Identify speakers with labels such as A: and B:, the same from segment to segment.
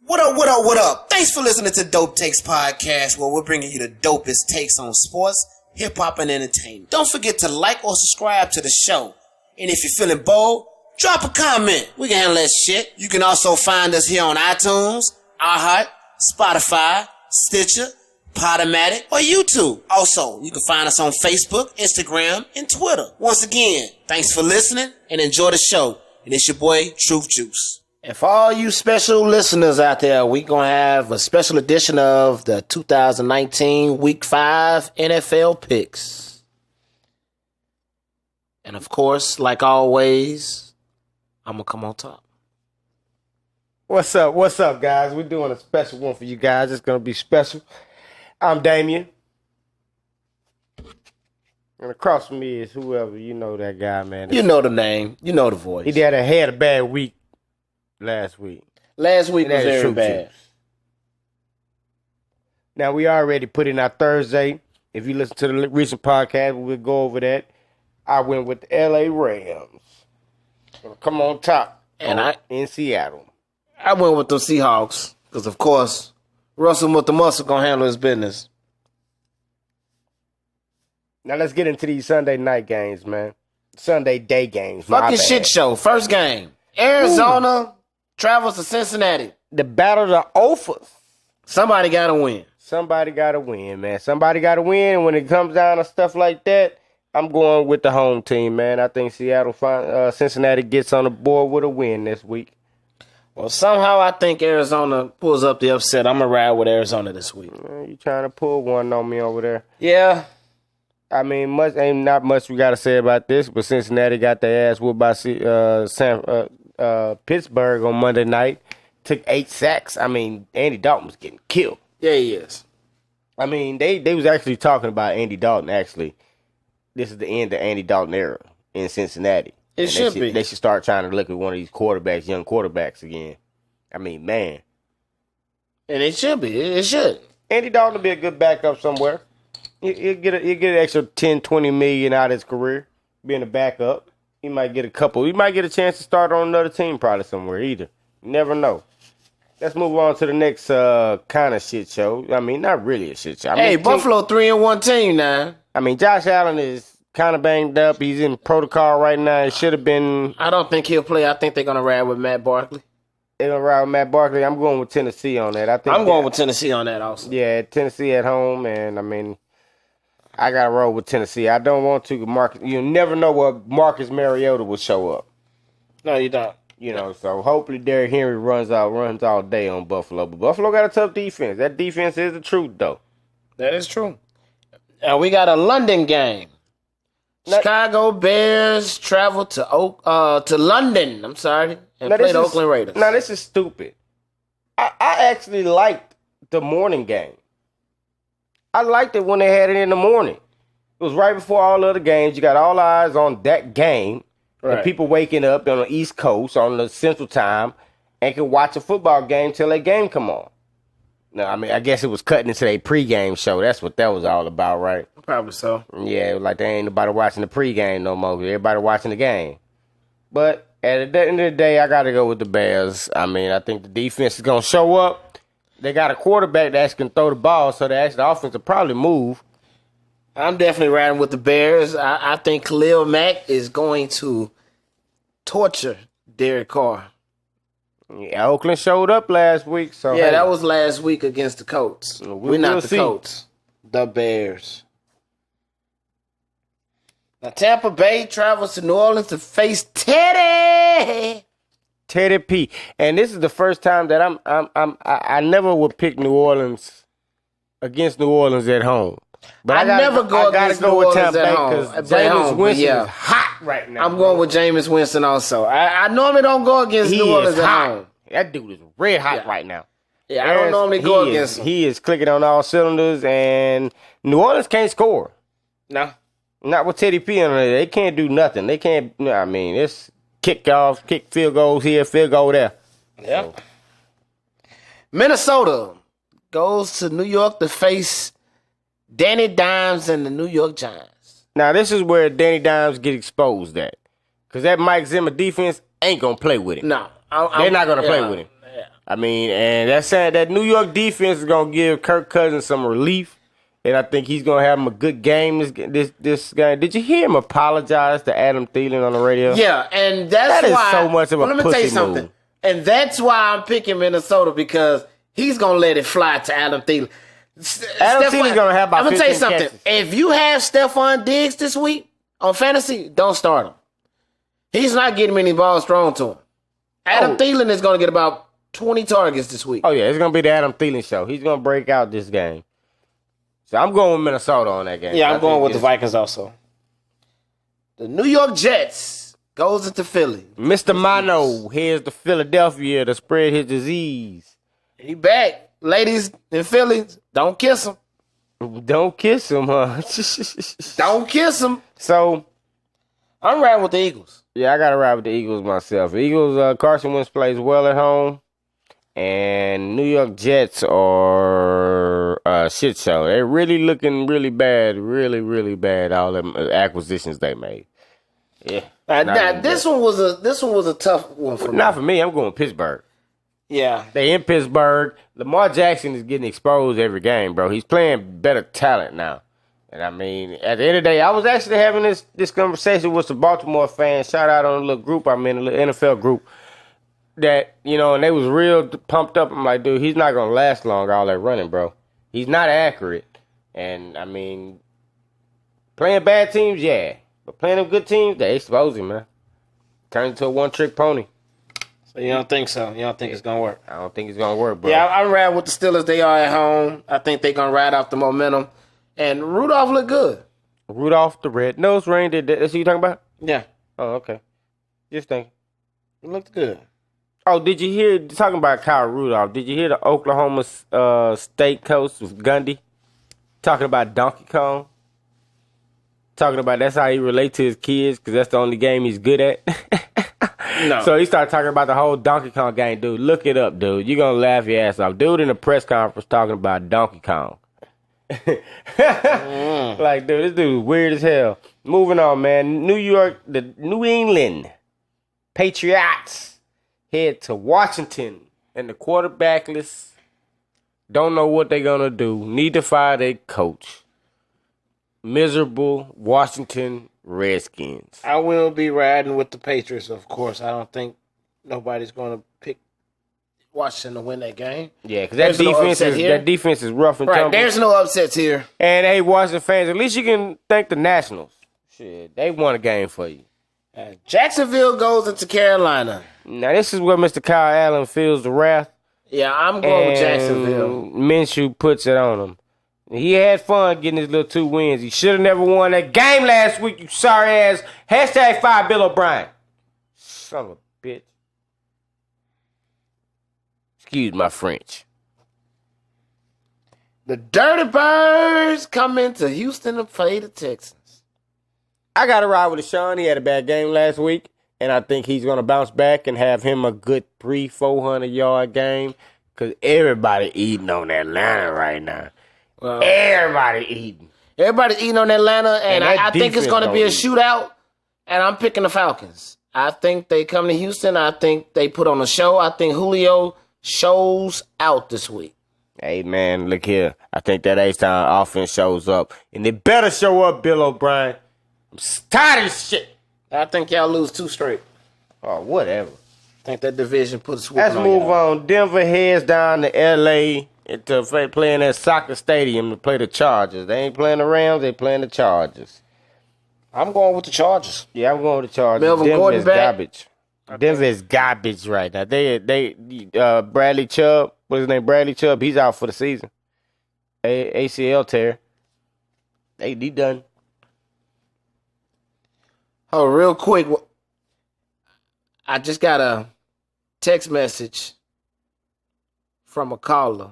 A: What up, what up, what up? Thanks for listening to Dope Takes Podcast, where we're bringing you the dopest takes on sports, hip-hop, and entertainment. Don't forget to like or subscribe to the show. And if you're feeling bold, drop a comment. We can handle that shit. You can also find us here on iTunes, iHeart, Spotify, Stitcher, Podomatic, or YouTube. Also, you can find us on Facebook, Instagram, and Twitter. Once again, thanks for listening and enjoy the show. And it's your boy, Truth Juice.
B: And for all you special listeners out there, we're going to have a special edition of the 2019 Week 5 NFL picks. And of course, like always, I'm going to come on top.
C: What's up, guys? We're doing a special one for you guys. It's going to be special. I'm Damien. And across from me is whoever, you know that guy, man.
B: You know the name. You know the voice.
C: He had a bad week last week.
B: Last week was very bad.
C: Now, we already put in our Thursday. If you listen to the recent podcast, we'll go over that. I went with the L.A. Rams. Gonna come on top in Seattle.
B: I went with the Seahawks because, of course, Russell with the muscle going to handle his business.
C: Now, let's get into these Sunday night games, man. Sunday day games.
B: Fucking shit show. First game. Arizona travels to Cincinnati.
C: The battle of the Offers.
B: Somebody got to win.
C: Somebody got to win, man. Somebody got to win. And when it comes down to stuff like that, I'm going with the home team, man. I think Cincinnati gets on the board with a win this week.
B: Well, somehow I think Arizona pulls up the upset. I'm going to ride with Arizona this week.
C: You trying to pull one on me over there?
B: Yeah.
C: I mean, ain't not much we got to say about this, but Cincinnati got their ass whooped by Pittsburgh on Monday night. Took 8 sacks. I mean, Andy Dalton was getting killed.
B: Yeah, he is.
C: I mean, they was actually talking about Andy Dalton, actually. This is the end of Andy Dalton era in Cincinnati.
B: It should be.
C: They should start trying to look at one of these quarterbacks, young quarterbacks again. I mean, man.
B: And it should be. It should.
C: Andy Dalton will be a good backup somewhere. He'll get an extra 10, 20 million out of his career being a backup. He might get a couple. He might get a chance to start on another team probably somewhere either. You never know. Let's move on to the next kind of shit show. I mean, not really a shit show.
B: Hey, Buffalo 3-1 team now.
C: I mean, Josh Allen is kind of banged up. He's in protocol right now. It should have been.
B: I don't think he'll play. I think they're going to ride with Matt Barkley.
C: They're going to ride with Matt Barkley. I'm going with Tennessee on that.
B: I'm going with Tennessee on that also.
C: Yeah, Tennessee at home. And, I mean, I got to roll with Tennessee. I don't want to. You never know what Marcus Mariota will show up.
B: No, you don't.
C: You know, so hopefully Derrick Henry runs all day on Buffalo. But Buffalo got a tough defense. That defense is the truth, though.
B: That is true. We got a London game. Chicago Bears travel to London. I'm sorry, and play the Oakland Raiders.
C: Now this is stupid. I actually liked the morning game. I liked it when they had it in the morning. It was right before all the other games. You got all eyes on that game. Right. And people waking up on the East Coast on the Central Time and can watch a football game till that game come on. No, I mean, I guess it was cutting into their pregame show. That's what that was all about, right?
B: Probably so.
C: Yeah, it was like they ain't nobody watching the pregame no more. Everybody watching the game. But at the end of the day, I got to go with the Bears. I mean, I think the defense is going to show up. They got a quarterback that can throw the ball, so the offense will probably move.
B: I'm definitely riding with the Bears. I think Khalil Mack is going to torture Derek Carr.
C: Yeah, Oakland showed up last week. So
B: yeah, that was last week against the Colts. We're not the Colts. The Bears. Now Tampa Bay travels to New Orleans to face Teddy
C: P. And this is the first time that I never would pick New Orleans against New Orleans at home. But I
B: never go against New Orleans at home.
C: Because Jameis Winston is hot right now.
B: I'm going with Jameis Winston also. I normally don't go against New Orleans at home.
C: That dude is red hot right now.
B: Yeah, I don't normally go against him.
C: He is clicking on all cylinders, and New Orleans can't score.
B: No.
C: Not with Teddy P on there. They can't do nothing. They can't, I mean, it's kick field goals here, field goal there.
B: Yeah. So. Minnesota goes to New York to face Danny Dimes and the New York Giants.
C: Now, this is where Danny Dimes get exposed at. Because that Mike Zimmer defense ain't going to play with him.
B: No.
C: They're not going to play with him.
B: Yeah.
C: I mean, and that's sad. That New York defense is gonna give Kirk Cousins some relief, and I think he's gonna have him a good game. This guy. Did you hear him apologize to Adam Thielen on the radio?
B: Yeah, and that's why.
C: Is so much of a
B: let me tell you something.
C: move.
B: And that's why I'm picking Minnesota, because he's gonna let it fly to Adam Thielen.
C: Adam Thielen's gonna have about 15
B: I'm gonna tell you something.
C: catches.
B: If you have Stephon Diggs this week on fantasy, don't start him. He's not getting many balls thrown to him. Adam Thielen is gonna get about 20 targets this week.
C: Oh, yeah, it's going to be the Adam Thielen show. He's going to break out this game. So I'm going with Minnesota on that game.
B: Yeah, I'm going with the Vikings also. The New York Jets goes into Philly.
C: Mr. Mano heads to Philadelphia to spread his disease.
B: He back. Ladies in Philly, don't kiss him.
C: Don't kiss him, huh?
B: Don't kiss him.
C: So,
B: I'm riding with the Eagles.
C: yeah, I got to ride with the Eagles myself. The Eagles, Carson Wentz plays well at home. And New York Jets are a shit show. They're really looking really bad, really, really bad. All them acquisitions they made. Yeah.
B: Now, this one was a tough one for me.
C: Not for me. I'm going Pittsburgh.
B: Yeah.
C: They in Pittsburgh. Lamar Jackson is getting exposed every game, bro. He's playing better talent now. And I mean, at the end of the day, I was actually having this conversation with some Baltimore fans. Shout out on a little group I'm in, a little NFL group. That, you know, and they was real pumped up. I'm like, dude, he's not going to last long, all that running, bro. He's not accurate. And, I mean, playing bad teams, yeah. But playing them good teams, they expose him, man. Turns into a one-trick pony.
B: So you don't think so? You don't think it's going to work?
C: I don't think it's going to work, bro.
B: Yeah, I'm riding with the Steelers. They are at home. I think they're going to ride off the momentum. And Rudolph looked good.
C: Rudolph the Red-Nosed Reindeer. That's what you talking about?
B: Yeah.
C: Oh, okay. Just thinking.
B: It looked good.
C: Oh, did you hear, talking about Kyle Rudolph, did you hear the Oklahoma State coach with Gundy talking about Donkey Kong? Talking about that's how he relates to his kids because that's the only game he's good at.
B: No.
C: So he started talking about the whole Donkey Kong game. Dude, look it up, dude. You're going to laugh your ass off. Dude in a press conference talking about Donkey Kong. Like, dude, this dude is weird as hell. Moving on, man. The New England Patriots head to Washington, and the quarterbackless don't know what they're going to do. Need to fire their coach. Miserable Washington Redskins.
B: I will be riding with the Patriots, of course. I don't think nobody's going to pick Washington to win that game.
C: Yeah, because that defense is rough and tumble.
B: There's no upsets here.
C: And hey, Washington fans, at least you can thank the Nationals. Shit, they won a game for you.
B: Jacksonville goes into Carolina.
C: Now, this is where Mr. Kyle Allen feels the wrath.
B: Yeah, I'm going with Jacksonville.
C: Minshew puts it on him. He had fun getting his little 2 wins. He should have never won that game last week, you sorry ass. Hashtag fire Bill O'Brien. Son of a bitch. Excuse my French.
B: The Dirty Birds come into Houston to play the Texans.
C: I got to ride with Deshaun. He had a bad game last week, and I think he's going to bounce back and have him a good 300-400 yard game because everybody eating on Atlanta right now. Well, everybody eating.
B: Everybody's eating on Atlanta, and I think it's going to be a shootout, and I'm picking the Falcons. I think they come to Houston. I think they put on a show. I think Julio shows out this week.
C: Hey, man, look here. I think that H-Town offense shows up, and they better show up, Bill O'Brien. I'm tired of this shit.
B: I think y'all lose 2 straight.
C: Oh, whatever.
B: I think that division puts a swoop
C: Let's
B: on
C: move
B: y'all.
C: on. Denver heads down to L.A. to play in that soccer stadium to play the Chargers. They ain't playing the Rams. They playing the Chargers.
B: I'm going with the Chargers.
C: Yeah, I'm going with the Chargers.
B: Melvin
C: Denver
B: Gordon
C: is
B: back.
C: garbage. Denver is garbage right now. Bradley Chubb, what's his name? Bradley Chubb, he's out for the season. ACL tear. He done.
B: Oh, real quick. I just got a text message from a caller.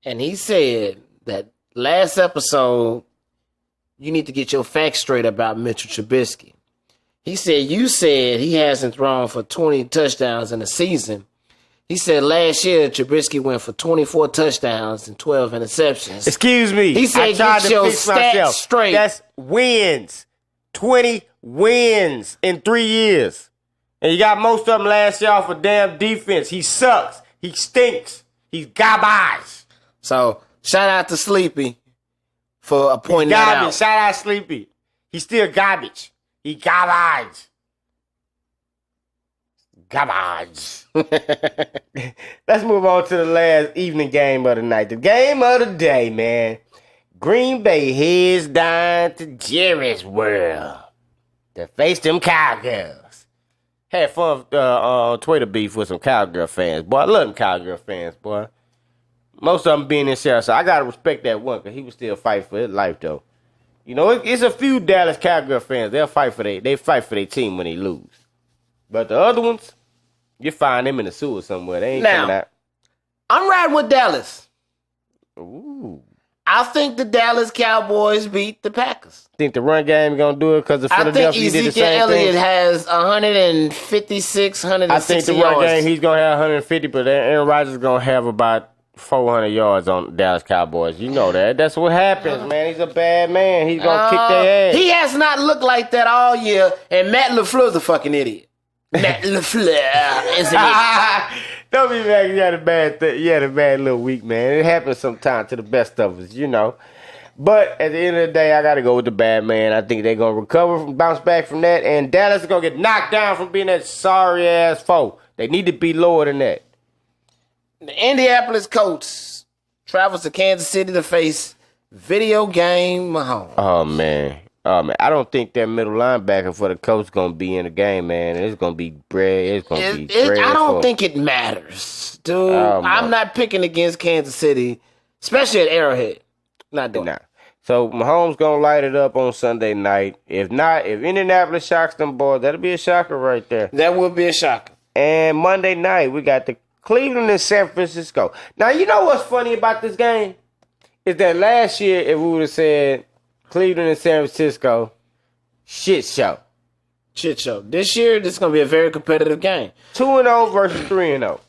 B: And he said that last episode, you need to get your facts straight about Mitchell Trubisky. He said, you said he hasn't thrown for 20 touchdowns in a season. He said last year, Trubisky went for 24 touchdowns and 12 interceptions.
C: Excuse me.
B: He said, get your stats straight.
C: That's wins. 20 wins in 3 years. And you got most of them last year off a damn defense. He sucks. He stinks. He's garbage.
B: So shout out to Sleepy for pointing that out.
C: Shout out Sleepy. He's still garbage. He garbage. Garbage. Let's move on to the last evening game of the night. The game of the day, man. Green Bay heads down to Jerry's World to face them Cowgirls. Had fun on Twitter beef with some Cowgirl fans. Boy, I love them Cowgirl fans, boy. Most of them being in Sarasota. I got to respect that one because he was still fighting for his life, though. You know, it's a few Dallas Cowgirl fans. They fight for their team when they lose. But the other ones, you find them in the sewer somewhere. They ain't coming out.
B: I'm riding with Dallas.
C: Ooh.
B: I think the Dallas Cowboys beat the Packers.
C: Think the run game going to do it because of Philadelphia
B: I think
C: did the
B: Ezekiel
C: same
B: Elliott
C: thing?
B: has 156, 160
C: I think the run
B: yards.
C: game, he's going to have 150, but Aaron Rodgers is going to have about 400 yards on Dallas Cowboys. You know that. That's what happens, man. He's a bad man. He's going to kick their ass.
B: He has not looked like that all year, and Matt LaFleur's a fucking idiot. Matt LaFleur is an idiot.
C: Don't be mad. You had a bad you had a bad little week, man. It happens sometimes to the best of us, you know. But at the end of the day, I got to go with the bad man. I think they're going to recover, bounce back from that, and Dallas is going to get knocked down from being that sorry-ass foe. They need to be lower than that.
B: The Indianapolis Colts travels to Kansas City to face video game Mahomes.
C: Oh, man. I don't think that middle linebacker for the Colts going to be in the game, man. It's going to be bread. It's going to be bread.
B: I don't think it matters, dude. I'm not picking against Kansas City, especially at Arrowhead. Not doing it.
C: So Mahomes going to light it up on Sunday night. If not, if Indianapolis shocks them boys, that'll be a shocker right there.
B: That would be a shocker.
C: And Monday night, we got the Cleveland and San Francisco. Now, you know what's funny about this game? Is that last year, if we would have said Cleveland and San Francisco, shit show.
B: Shit show. This year, this is going to be a very competitive game.
C: 2-0 versus 3-0.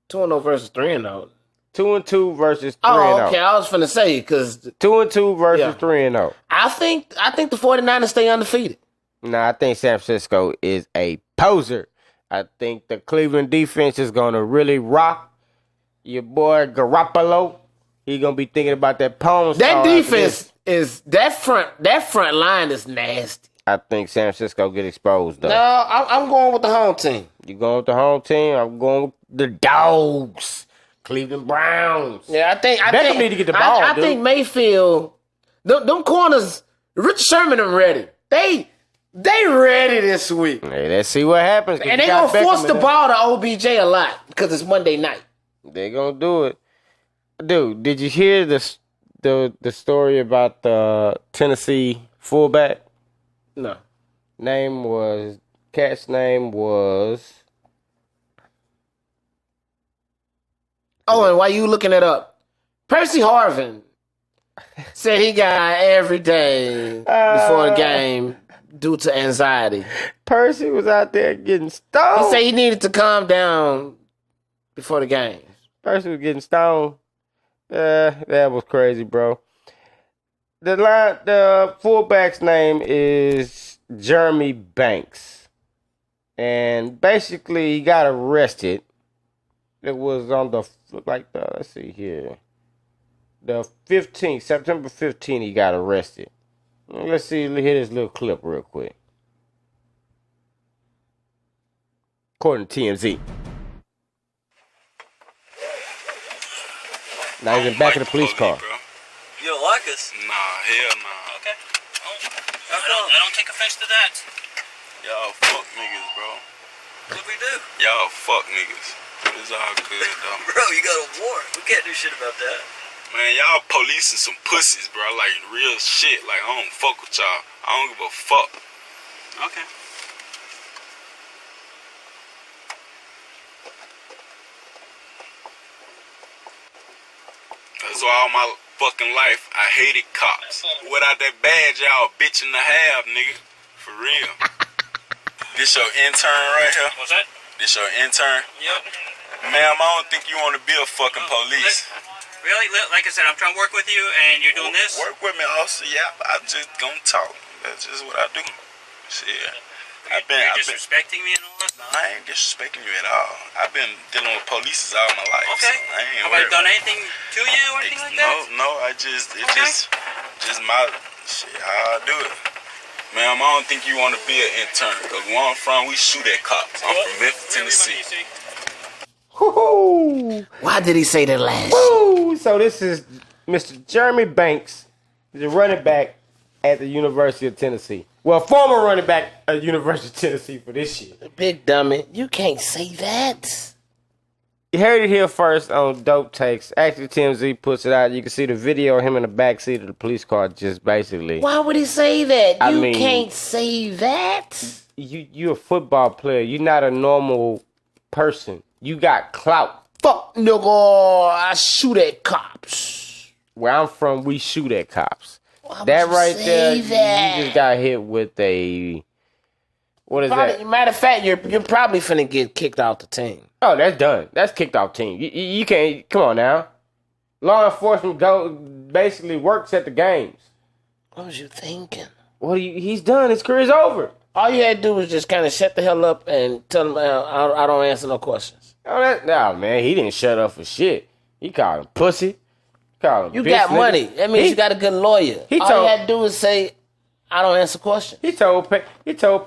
B: 2-0 versus 3-0.
C: 2-2 versus 3-0.
B: Oh, okay. I was finna say, because
C: 2-2 versus 3-0.
B: I think the 49ers stay undefeated.
C: Nah, I think San Francisco is a poser. I think the Cleveland defense is going to really rock your boy Garoppolo. He's going to be thinking about that pawn
B: That defense is, that front line is nasty.
C: I think San Francisco get exposed, though.
B: No, I'm going with the home team.
C: You going with the home team? I'm going with the Dogs. Cleveland Browns.
B: Yeah, I think
C: Beckham need to get the ball,
B: I
C: dude.
B: think Mayfield, them corners, Richard Sherman, them ready. They ready this week.
C: Hey, let's see what happens.
B: And they going to force the ball to OBJ a lot because it's Monday night.
C: They going to do it. Dude, did you hear the story about the Tennessee fullback?
B: No.
C: Cat's name was...
B: Oh, and while you looking it up, Percy Harvin said he got every day before the game due to anxiety.
C: Percy was out there getting stoned.
B: He said he needed to calm down before the game.
C: Percy was getting stoned. That was crazy, bro. The fullback's name is Jeremy Banks. And basically, he got arrested. It was on let's see here. The 15th, September 15th, he got arrested. Let's hear this little clip real quick. According to TMZ. Now he's in the back of the police car.
D: You don't like us?
E: Nah, hell nah.
D: Okay.
E: I don't take offense to that. Y'all fuck niggas, bro.
D: What we do?
E: Y'all fuck niggas. It's all good, though.
D: Bro, you got a warrant. We can't do shit about that.
E: Man, y'all policing some pussies, bro. Like, real shit. Like, I don't fuck with y'all. I don't give a fuck. Okay. That's why all my fucking life, I hated cops. Without that badge, y'all a bitch and a half, nigga. For real. This your intern right here?
F: What's that?
E: This your intern?
F: Yep.
E: Ma'am, I don't think you want to be a fucking police.
F: Really? Like I said, I'm trying to work with you, and you're doing this?
E: Work with me, officer. Yeah, I'm just gonna talk. That's just what I do. Shit. I've been
F: disrespecting me and all that?
E: No, I ain't disrespecting you at all. I've been dealing with police all my life.
F: Okay.
E: So I ain't
F: Have I
E: worried
F: done
E: about
F: anything to you or anything like that?
E: No, it's
F: Okay.
E: just my shit, how I do it. Ma'am, I don't think you want to be an intern, because where I'm from, we shoot at cops. I'm from Memphis, Tennessee.
C: Woo-hoo.
B: Why did he say that last?
C: Woo! So this is Mr. Jeremy Banks, the running back at the University of Tennessee. Well, former running back at the University of Tennessee for this year.
B: Big dummy, you can't say that.
C: You heard it here first on Dope Takes. Actually, TMZ puts it out. You can see the video of him in the backseat of the police car just basically.
B: Why would he say that?
C: I
B: You
C: mean-
B: can't say that.
C: You're a football player. You're not a normal person. You got clout.
B: Fuck, nigga, I shoot at cops.
C: Where I'm from, we shoot at cops.
B: Why
C: That
B: would you
C: right
B: say
C: there,
B: that?
C: you just got hit with a... What is
B: Probably,
C: that?
B: matter of fact, you're probably finna get kicked out the team.
C: Oh, that's done. That's kicked off team. You can't... Come on now. Law enforcement basically works at the games.
B: What was you thinking?
C: He's done. His career's over.
B: All you had to do was just kind of shut the hell up and tell him I don't answer no questions.
C: No, man, he didn't shut up for shit. He called him pussy. Called him
B: You
C: bitch
B: got
C: nigga.
B: money. That means you got a good lawyer. All
C: told-
B: you had to do is say, I don't answer questions.
C: He told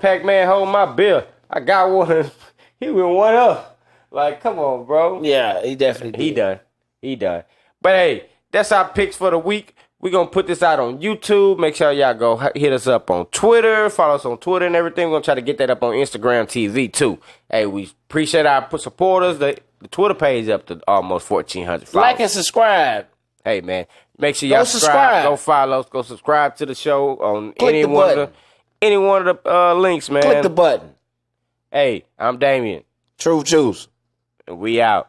C: Pac-Man, hold my bill. I got one. He went one up. Like, come on, bro.
B: Yeah, he definitely did.
C: He done. But hey, that's our picks for the week. We're going to put this out on YouTube. Make sure y'all go hit us up on Twitter. Follow us on Twitter and everything. We're going to try to get that up on Instagram TV too. Hey, we appreciate our supporters. The Twitter page up to almost 1,400 followers.
B: Like and subscribe.
C: Hey, man. Make sure y'all
B: subscribe.
C: Go follow us. Go subscribe to the show on
B: Click
C: any
B: the
C: one
B: button.
C: of the links, man.
B: Click the button.
C: Hey, I'm Damien.
B: Truth juice.
C: And we out.